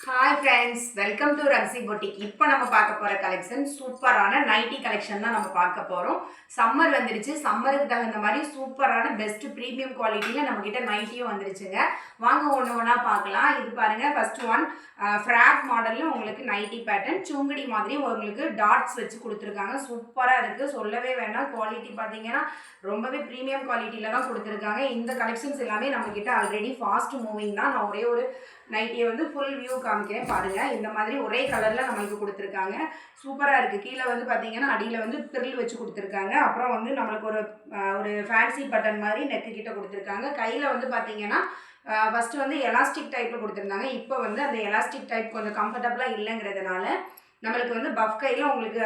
Hi friends, welcome to Raksi boutique. இப்போ நம்ம பார்க்க போகிற கலெக்ஷன் சூப்பரான நைட்டி கலெக்ஷன் தான் நம்ம பார்க்க போகிறோம். சம்மர் வந்துருச்சு. சம்மருக்கு தகுந்த மாதிரி சூப்பரான பெஸ்ட் ப்ரீமியம் குவாலிட்டியில் நம்மக்கிட்ட நைட்டியும் வந்துருச்சுங்க. வாங்க ஒன்று ஒன்றா பார்க்கலாம். இது பாருங்கள், ஃபர்ஸ்ட் ஒன் ஃப்ராக் மாடலில் உங்களுக்கு நைட்டி பேட்டர்ன் சுங்குடி மாதிரி உங்களுக்கு டாட்ஸ் வச்சு கொடுத்துருக்காங்க. சூப்பராக இருக்குது, சொல்லவே வேண்டாம். குவாலிட்டி பார்த்தீங்கன்னா ரொம்பவே ப்ரீமியம் குவாலிட்டியில் தான் கொடுத்துருக்காங்க. இந்த கலெக்ஷன்ஸ் எல்லாமே நம்மக்கிட்ட ஆல்ரெடி ஃபாஸ்ட் மூவிங் தான். நான் ஒரே ஒரு நைட்டியை வந்து ஃபுல் வியூ காமிக்கிறேன் பாருங்கள். இந்த மாதிரி ஒரே கலரில் நம்மளுக்கு கொடுத்துருக்காங்க. சூப்பராக இருக்குது. கீழே வந்து பார்த்தீங்கன்னா அடியில் வந்து பிரில் வச்சு கொடுத்துருக்காங்க. அப்புறம் வந்து நம்மளுக்கு ஒரு ஃபேன்சி பட்டன் மாதிரி நெக்கு கிட்ட கொடுத்துருக்காங்க. கையில் வந்து பார்த்தீங்கன்னா ஃபஸ்ட்டு வந்து எலாஸ்டிக் டைப்பில் கொடுத்துருந்தாங்க. இப்போ வந்து அந்த எலாஸ்டிக் டைப் கொஞ்சம் கம்ஃபர்டபுளாக இல்லைங்கிறதுனால நம்மளுக்கு வந்து பஃப் கையில் உங்களுக்கு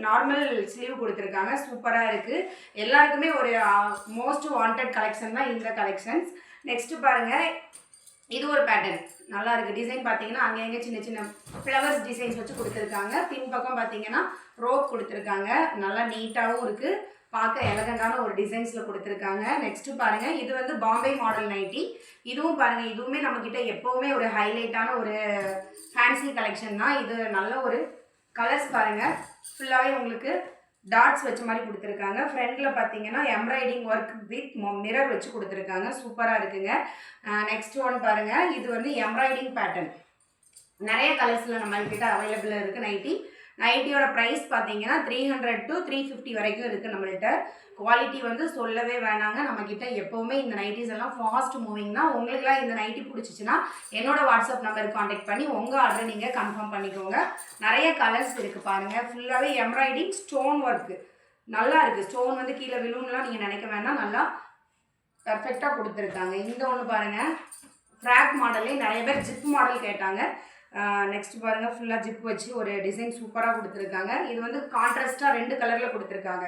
நார்மல் ஸ்லீவ் கொடுத்துருக்காங்க. சூப்பராக இருக்குது. எல்லாருக்குமே ஒரு மோஸ்ட் வாண்டட் கலெக்ஷன் தான் இந்த கலெக்ஷன்ஸ். நெக்ஸ்ட்டு பாருங்கள், இது ஒரு பேட்டர்ன் நல்லா இருக்குது. டிசைன் பார்த்தீங்கன்னா அங்கே சின்ன சின்ன ஃப்ளவர்ஸ் டிசைன்ஸ் வச்சு கொடுத்துருக்காங்க. பின்பக்கம் பார்த்தீங்கன்னா ரோப் கொடுத்துருக்காங்க. நல்லா நீட்டாகவும் இருக்குது, பார்க்க எலகண்டான ஒரு டிசைன்ஸில் கொடுத்துருக்காங்க. நெக்ஸ்ட்டு பாருங்கள், இது வந்து பாம்பே மாடல் நைட்டி. இதுவும் பாருங்கள், இதுவுமே நம்மக்கிட்ட எப்போவுமே ஒரு ஹைலைட்டான ஒரு ஃபேன்சி கலெக்ஷன் தான். இது நல்ல ஒரு கலர்ஸ் பாருங்கள், ஃபுல்லாகவே உங்களுக்கு டாட்ஸ் வச்ச மாதிரி கொடுத்துருக்காங்க. ஃப்ரண்டில் பார்த்தீங்கன்னா எம்ப்ராய்டிங் ஒர்க் வித் மிரர் வச்சு கொடுத்துருக்காங்க. சூப்பராக இருக்குங்க. நெக்ஸ்ட் ஒன் பாருங்கள், இது வந்து எம்ப்ராய்டிங் பேட்டர்ன். நிறைய கலர்ஸில் நம்மக்கிட்ட அவைலபிளாக இருக்குது. நைட்டியோட ப்ரைஸ் பார்த்தீங்கன்னா 300 to 350 வரைக்கும் இருக்குது நம்மள்கிட்ட. குவாலிட்டி வந்து சொல்லவே வேணாங்க. நம்மக்கிட்ட எப்போவுமே இந்த நைட்டிஸ் எல்லாம் ஃபாஸ்ட் மூவிங் தான். உங்களுக்குலாம் இந்த நைட்டி பிடிச்சிச்சின்னா என்னோட வாட்ஸ்அப் நம்பருக்கு காண்டாக்ட் பண்ணி உங்கள் ஆர்டரை நீங்கள் கன்ஃபார்ம் பண்ணிக்கோங்க. நிறைய கலர்ஸ் இருக்குது பாருங்கள். ஃபுல்லாகவே எம்ப்ராய்டிங் ஸ்டோன் ஒர்க்கு நல்லா இருக்குது. ஸ்டோன் வந்து கீழே விழுன்னுலாம் நீங்கள் நினைக்க வேண்டாம், நல்லா பர்ஃபெக்டாக கொடுத்துருக்காங்க. இந்த ஒன்று பாருங்கள், ஃப்ராக் மாடல்லே நிறைய பேர் ஜிப் மாடல் கேட்டாங்க. நெக்ஸ்ட் பாருங்கள், ஃபுல்லாக ஜிப் வச்சு ஒரு டிசைன் சூப்பராக கொடுத்துருக்காங்க. இது வந்து கான்ட்ராஸ்ட்டாக 2 கலரில் கொடுத்துருக்காங்க.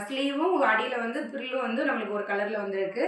ஸ்லீவும் அடியில் வந்து த்ரில்லும் வந்து நம்மளுக்கு ஒரு கலரில் வந்துருக்கு.